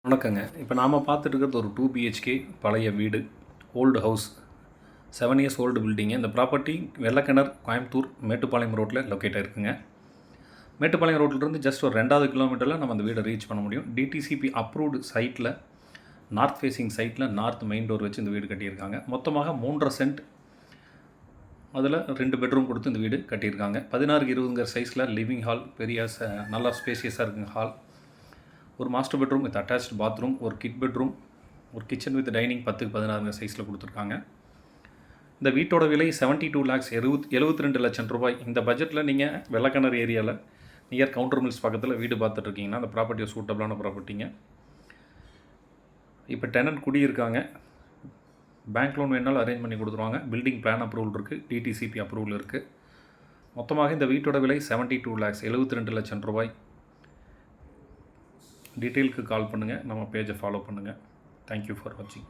வணக்கங்க. இப்போ நாம் பார்த்துட்டு இருக்கிறது ஒரு 2 பிஹெச்கே பழைய வீடு, old house, 7 years old building. இந்த ப்ராப்பர்ட்டி வெள்ளக்கிணர், கோயம்புத்தூர், மேட்டுப்பாளையம் ரோட்டில் லொக்கேட் ஆகிருக்குங்க. மேட்டுப்பாளையம் ரோட்டிலிருந்து ஜஸ்ட் ஒரு 2வது கிலோமீட்டரில் நம்ம அந்த வீடை ரீச் பண்ண முடியும். டிடிசிபி அப்ரூவ்டு சைட்டில், நார்த் ஃபேஸிங் சைட்டில் நார்த் மெயின் டோர் வச்சு இந்த வீடு கட்டியிருக்காங்க. மொத்தமாக 3.5 சென்ட், அதில் 2 பெட்ரூம் கொடுத்து இந்த வீடு கட்டியிருக்காங்க. 16x20 சைஸில் லிவிங் ஹால், பெரிய நல்லா ஸ்பேசியஸாக இருக்குங்க ஹால். ஒரு master bedroom with attached bathroom, ஒரு கிட் பெட்ரூம், ஒரு கிச்சன் வித் டைனிங் 10x16 சைஸில் கொடுத்துருக்காங்க. இந்த வீட்டோட விலை 72 lakhs, 72 லட்சம் ரூபாய். இந்த பட்ஜெட்டில் நீங்கள் வெள்ளக்கிணர் ஏரியாவில் நியர் கவுண்டர் மில்ஸ் பக்கத்தில் வீடு பார்த்துட்ருக்கீங்கன்னா அந்த ப்ராப்பர்ட்டி சூட்டபிளான ப்ராப்பர்ட்டிங்க. இப்போ டெனன்ட் குடியிருக்காங்க. பேங்க் லோன் வேணாலும் அரேஞ்ச் பண்ணி கொடுத்துருவாங்க. பில்டிங் பிளான் அப்ரூவல் இருக்குது, டிடிசிபி அப்ரூவல் இருக்குது. மொத்தமாக இந்த வீட்டோட விலை 72 lakhs, 72 லட்சம் ரூபாய். டீட்டெயிலுக்கு கால் பண்ணுங்கள், நம்ம பேஜை ஃபாலோ பண்ணுங்கள். தேங்க்யூ ஃபார் வாட்சிங்.